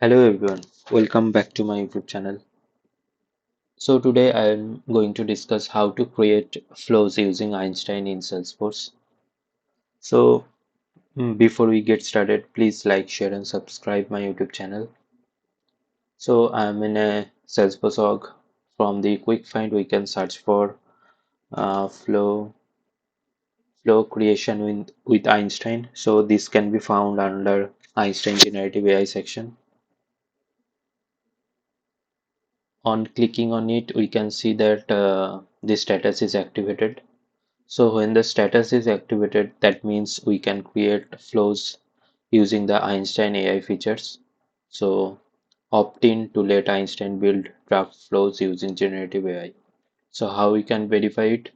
Hello everyone, welcome back to my YouTube channel. So today I am going to discuss how to create flows using Einstein in Salesforce. So before we get started, please like, share and subscribe my YouTube channel. So I am in a Salesforce org. From the quick find we can search for flow creation with Einstein. So this can be found under Einstein Generative AI section. On clicking on it, we can see that the status is activated. So when the status is activated, that means we can create flows using the Einstein AI features. So opt in to let Einstein build draft flows using generative AI. So how we can verify it?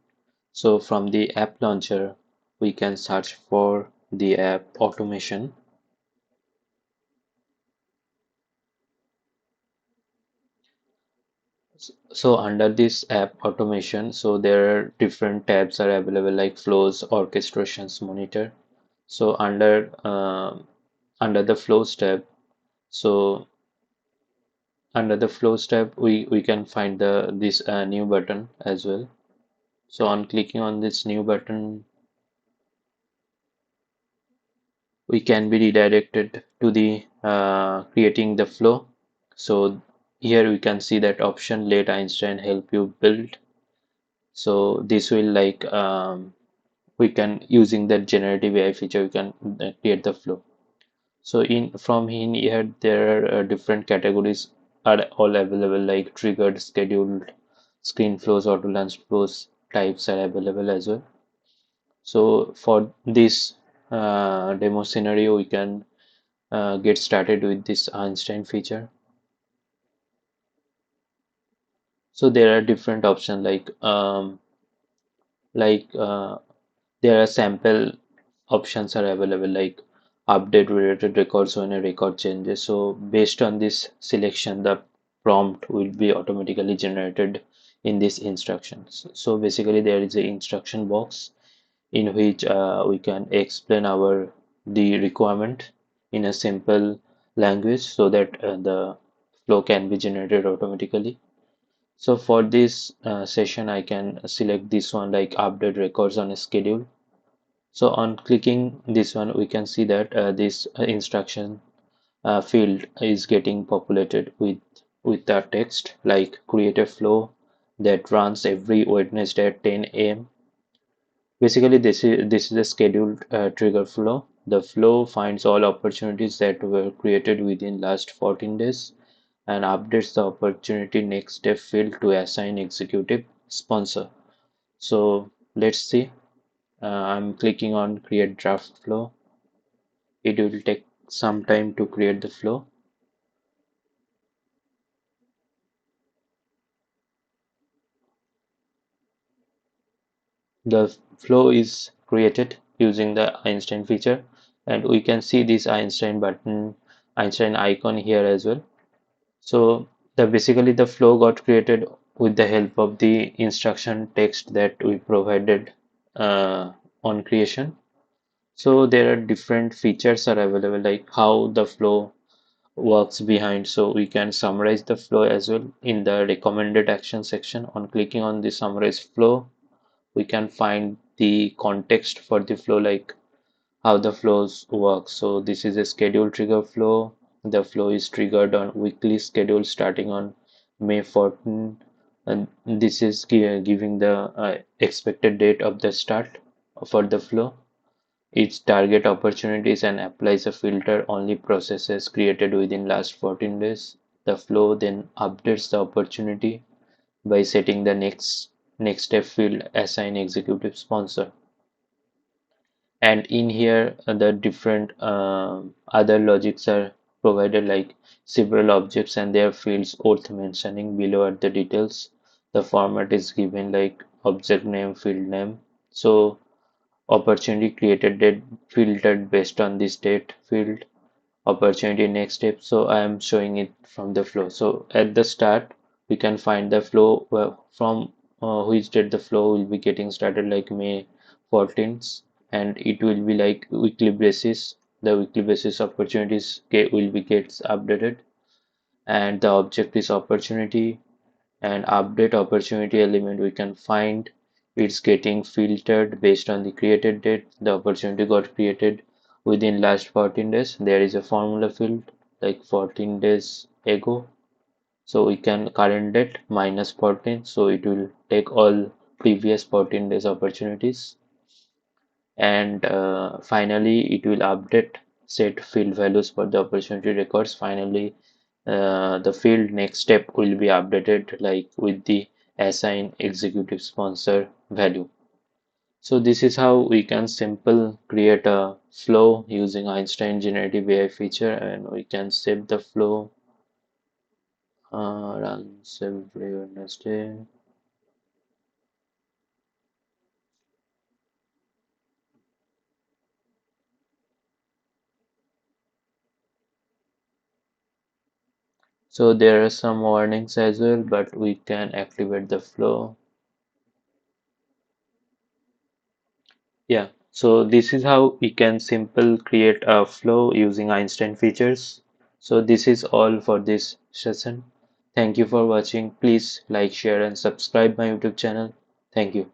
So from the app launcher, we can search for the app automation. So under this app automation, so there are different tabs are available like flows, orchestrations, monitor. So under the flows tab, so under the flows tab, we can find this new button as well. So on clicking on this new button, we can be redirected to the creating the flow. So here we can see that option let Einstein help you build. So this will we can using that generative AI feature we can create the flow. So in here there are different categories are all available like triggered, scheduled, screen flows, auto launch flows types are available as well. So for this demo scenario, we can get started with this Einstein feature. So there are different options like there are sample options are available like update related records when a record changes. So based on this selection, the prompt will be automatically generated in these instructions. So basically there is a instruction box in which we can explain the requirement in a simple language so that the flow can be generated automatically. So for this session, I can select this one like update records on a schedule. So on clicking this one, we can see that this instruction field is getting populated with the text like create a flow that runs every Wednesday at 10 a.m. Basically, this is a scheduled trigger flow. The flow finds all opportunities that were created within last 14 days and updates the opportunity next step field to assign executive sponsor. So let's see. I'm clicking on create draft flow. It will take some time to create the flow. The flow is created using the Einstein feature, and we can see this Einstein button, Einstein icon here as well. So basically the flow got created with the help of the instruction text that we provided uh, on creation. So there are different features are available like how the flow works behind. So we can summarize the flow as well in the recommended action section. On clicking on the summarize flow, we can find the context for the flow like how the flows work. So this is a schedule trigger flow. The flow is triggered on weekly schedule starting on May 14, and this is giving the expected date of the start for the flow. Its target opportunities and applies a filter only processes created within last 14 days. The flow then updates the opportunity by setting the next step field assign executive sponsor. And in here the different other logics are provided like several objects and their fields worth mentioning below are the details. The format is given like object name, field name. So opportunity created date filtered based on this date field, opportunity next step. So I am showing it from the flow. So at the start we can find the flow from which date the flow will be getting started like May 14th, and it will be like weekly basis. The weekly basis opportunities will be gets updated. and the object is opportunity, and update opportunity element we can find it's getting filtered based on the created date. The opportunity got created within last 14 days. There is a formula field like 14 days ago. So we can current date minus 14. So it will take all previous 14 days opportunities. And finally, it will update set field values for the opportunity records. Finally, the field next step will be updated like with the assign executive sponsor value. So this is how we can simple create a flow using Einstein generative AI feature, and we can save the flow, run save every Wednesday. So there are some warnings as well, but we can activate the flow. Yeah, so this is how we can simple create a flow using Einstein features. So this is all for this session. Thank you for watching. Please like, share and subscribe my YouTube channel. Thank you.